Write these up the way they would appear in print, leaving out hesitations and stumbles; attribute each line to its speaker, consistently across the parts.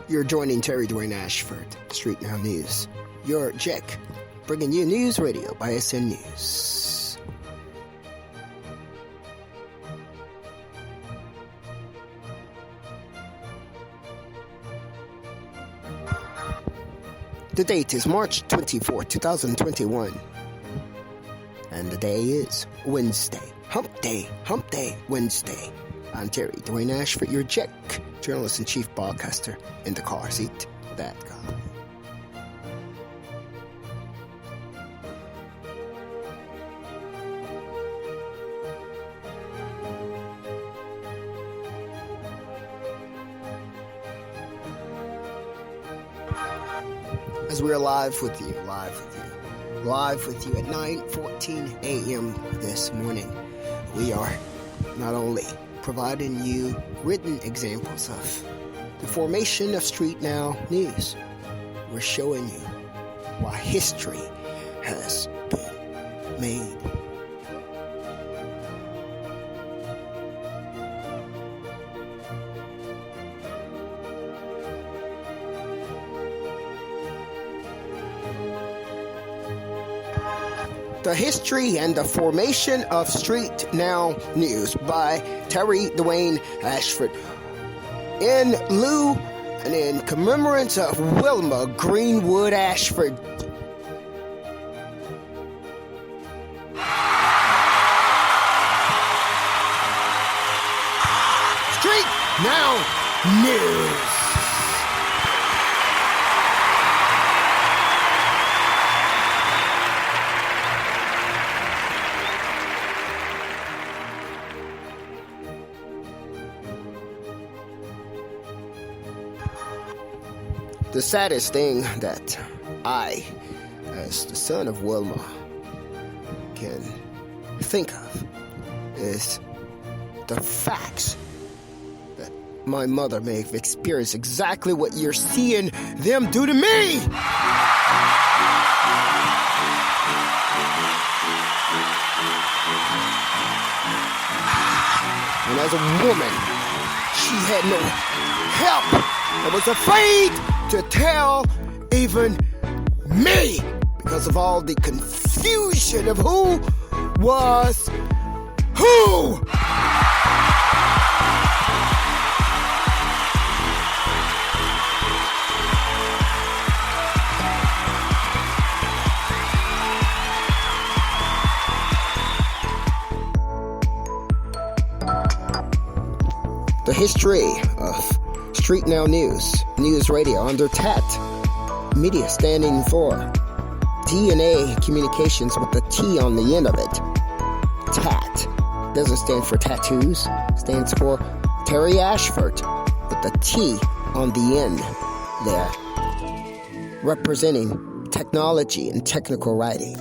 Speaker 1: You're joining Terry-Dwayne-Ashford, StreetNOW News. Your Jack, bringing you news radio by SNnews. The date is March 24, 2021. And the day is Wednesday. Hump Day Wednesday. I'm Terry-Dwayne-Ashford, your Jack, journalist-in-chief broadcaster, Indacarseat, DatGuY. As we're live with you at 9:14 a.m. this morning. We are not only providing you written examples of the formation of StreetNOW News, we're showing you why history has been made. The History and the Formation of StreetNOW News by Terry-Dwayne-Ashford. In lieu and in commemorance of Wilma Greenwood Ashford. StreetNOW News. The saddest thing that I, as the son of Wilma, can think of is the facts that my mother may have experienced exactly what you're seeing them do to me. And as a woman, she had no help and was afraid to tell even me because of all the confusion of who was who. The history of StreetNOW News Radio under TAT Media, standing for DNA Communications with the T on the end of it. TAT doesn't stand for tattoos, stands for Terry Ashford with the T on the end there, representing technology and technical writing.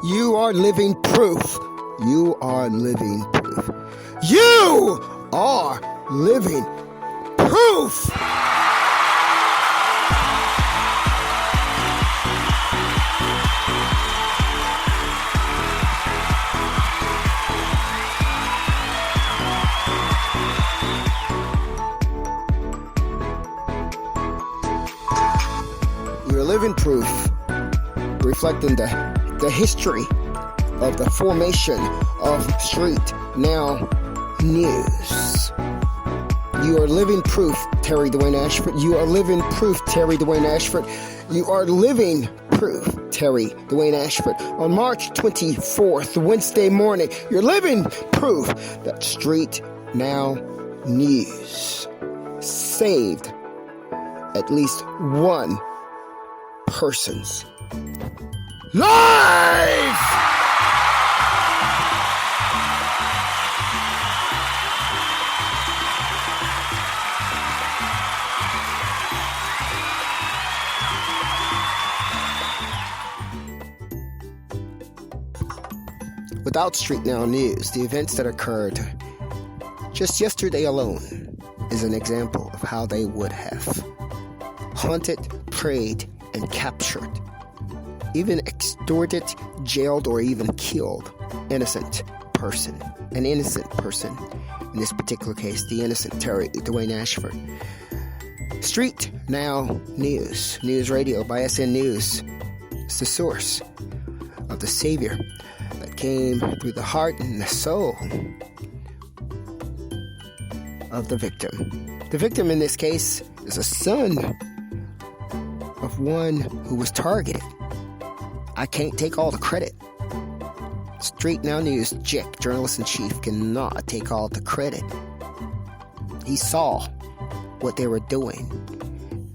Speaker 1: You are living proof. You are living proof. You are living proof. You're living proof, reflecting the history of the formation of StreetNOW News. You are living proof, Terry-Dwayne-Ashford. You are living proof, Terry-Dwayne-Ashford. You are living proof, Terry-Dwayne-Ashford. On March 24th, Wednesday morning, you're living proof that StreetNOW News saved at least one person's life! Without StreetNOW News, the events that occurred just yesterday alone is an example of how they would have hunted, preyed, and captured, even extorted, jailed, or even killed an innocent person. In this particular case, the innocent Terry-Dwayne Ashford. StreetNOW News, News Radio by SNnews, is the source of the Savior that came through the heart and the soul of the victim. The victim in this case is a son of one who was targeted. I can't take all the credit. StreetNOW News Jick, journalist-in-chief, cannot take all the credit. He saw what they were doing,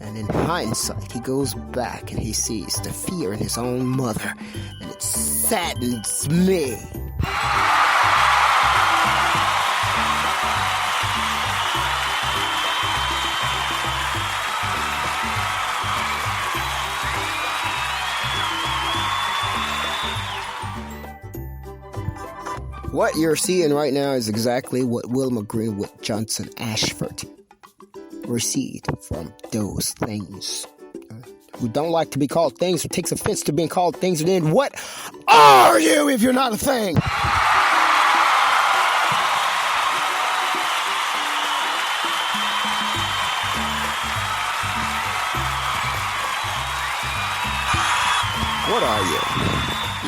Speaker 1: and in hindsight, he goes back and he sees the fear in his own mother, and it saddens me. What you're seeing right now is exactly what Wilma Greenwood Johnson Ashford received from those things. Who don't like to be called things, who takes offense to being called things, and then what are you if you're not a thing? What are you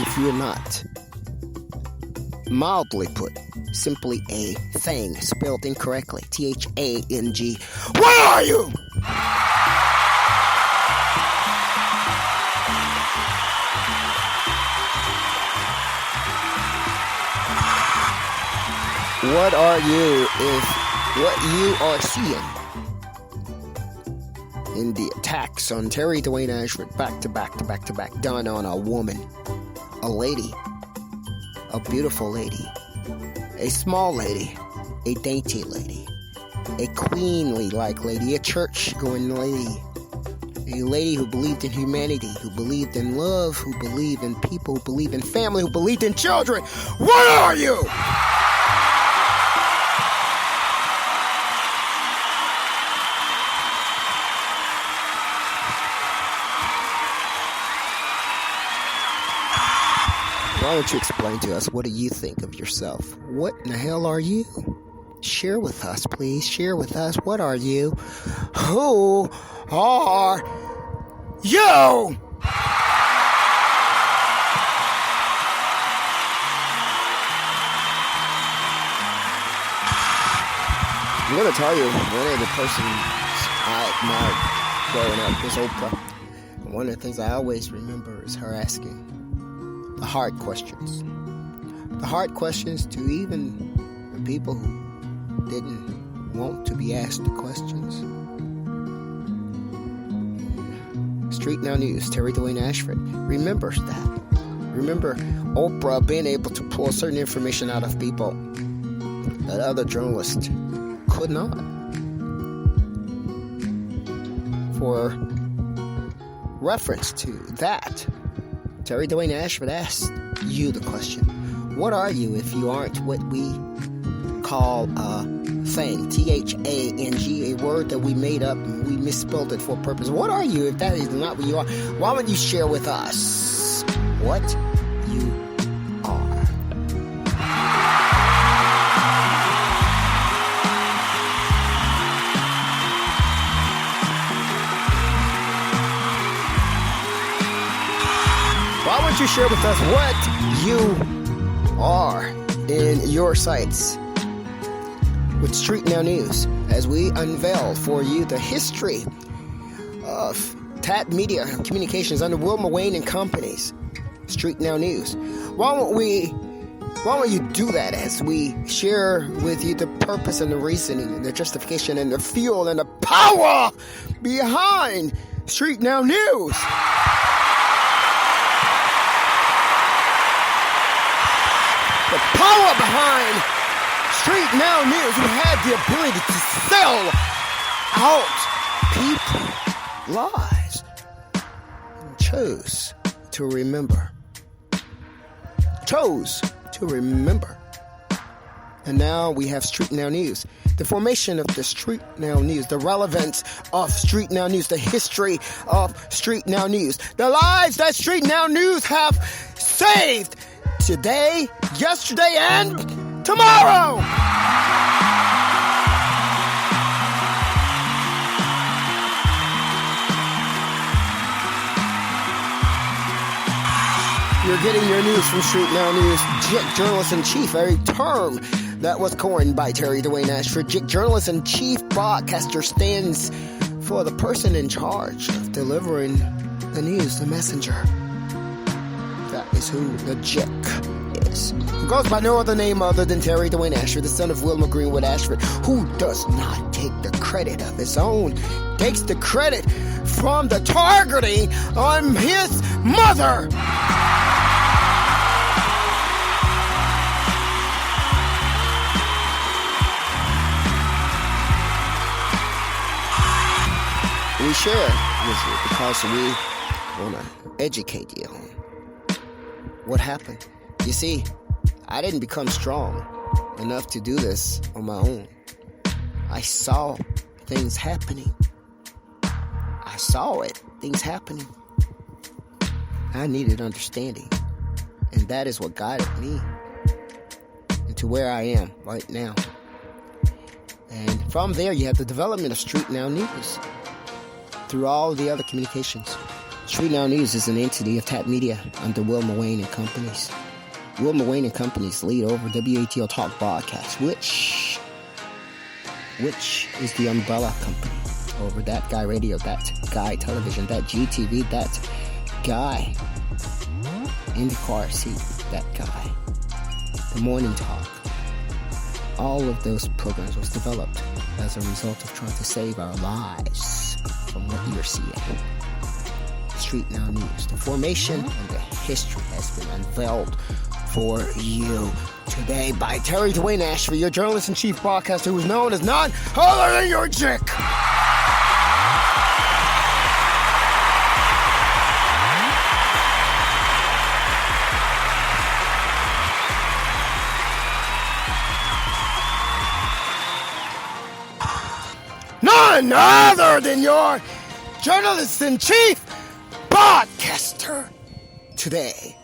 Speaker 1: if you're not? Mildly put, simply a thing, spelled incorrectly, T-H-A-N-G. What are you? What are you if what you are seeing in the attacks on Terry-Dwayne Ashford back to back done on a woman, a lady, a beautiful lady, a small lady, a dainty lady, a queenly-like lady, a church-going lady, a lady who believed in humanity, who believed in love, who believed in people, who believed in family, who believed in children? What are you? Why don't you explain to us, what do you think of yourself? What in the hell are you? Share with us, please. Share with us. What are you? Who are you? I'm going to tell you, one of the persons I admired growing up was Oprah. And one of the things I always remember is her asking the hard questions. The hard questions to even the people who didn't want to be asked the questions. StreetNOW News, Terry-Dwayne Ashford remembers that. Remember Oprah being able to pull certain information out of people that other journalists could not. For reference to that, Terry-Dwayne Ashford asked you the question, what are you if you aren't what we call a thing? T-H-A-N-G, a word that we made up and we misspelled it for a purpose. What are you if that is not what you are? Why don't you share with us what you are? Why won't you share with us what you are in your sights with StreetNOW News as we unveil for you the history of TAT Media Communications under Wilma Wayne and Company's StreetNOW News. Why won't you do that as we share with you the purpose and the reasoning and the justification and the fuel and the power behind StreetNOW News? The power behind StreetNOW News, who had the ability to sell out people's lives and chose to remember. And now we have StreetNOW News. The formation of the StreetNOW News, the relevance of StreetNOW News, the history of StreetNOW News, the lives that StreetNOW News have saved today, yesterday, and tomorrow. You're getting your news from StreetNOW News. JIC, Journalist-in-Chief, a term that was coined by Terry-Dwayne-Ashford. JIC, Journalist-in-Chief, broadcaster, stands for the person in charge of delivering the news, the messenger. That is who the JIC is. He goes by no other name other than Terry-Dwayne-Ashford, the son of Wilma Greenwood Ashford, who does not take the credit of his own, takes the credit from the targeting on his mother. We share with you because we want to educate you on what happened. You see, I didn't become strong enough to do this on my own. I saw things happening. I saw it, things happening. I needed understanding. And that is what guided me into where I am right now. And from there, you have the development of StreetNOW News. Through all the other communications. StreetNOW News is an entity of TAP Media under Wilma Wayne and Companies. Wilma Wayne and Companies lead over WATO Talk Broadcast, which is the umbrella company over DatGuY Radio, DatGuY Television, DatGTV, DatGuY, Indacarseat, DatGuY, The Morning Talk. All of those programs was developed as a result of trying to save our lives from what you're seeing. StreetNOW News. The formation and the history has been unveiled for you today by Terry-Dwayne-Ashford, your journalist-in-chief broadcaster who is known as none other than your JIC. None other than your journalist-in-chief broadcaster today.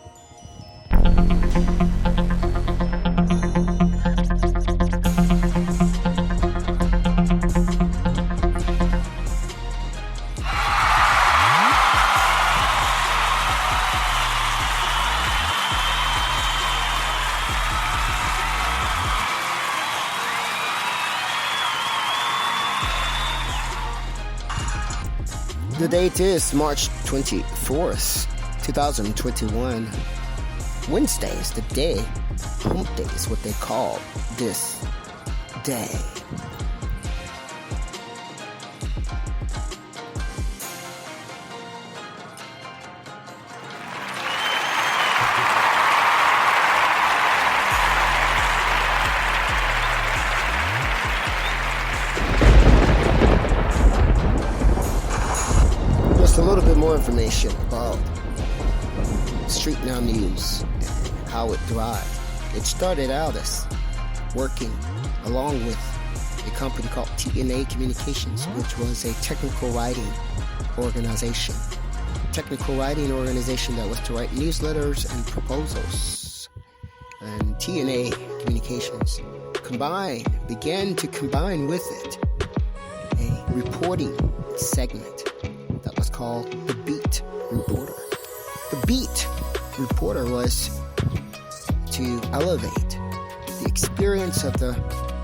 Speaker 1: The date is March 24th, 2021. Wednesday is the day. Hump Day is what they call this day. A little bit more information about StreetNOW News and how it thrived. It started out as working along with a company called TNA Communications, which was a technical writing organization. Technical writing organization that was to write newsletters and proposals. And TNA Communications began to combine with it a reporting segment that was called the Beat Reporter. The Beat Reporter was to elevate the experience of the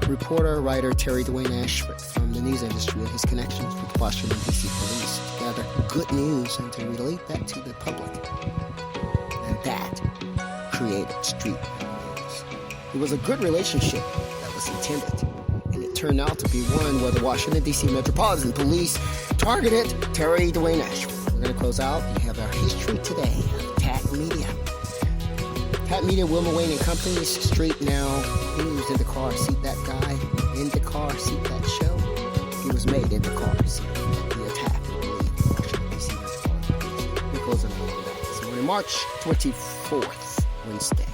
Speaker 1: reporter-writer Terry-Dwayne-Ashford from the news industry and his connections with the Washington, D.C. police to gather good news and to relate that to the public. And that created StreetNOW News. It was a good relationship that was intended, and it turned out to be one where the Washington, D.C. Metropolitan Police targeted Terry-Dwayne-Ashford. We're going to close out. We have our history today of TAP Media. TAP Media, Wilma Wayne and Companies, StreetNOW News, Indacarseat, that guy, Indacarseat, that show. He was made in the car seat. The attack, I believe, Washington, D.C. Metropolitan Police. We close on that. So on March 24th, Wednesday.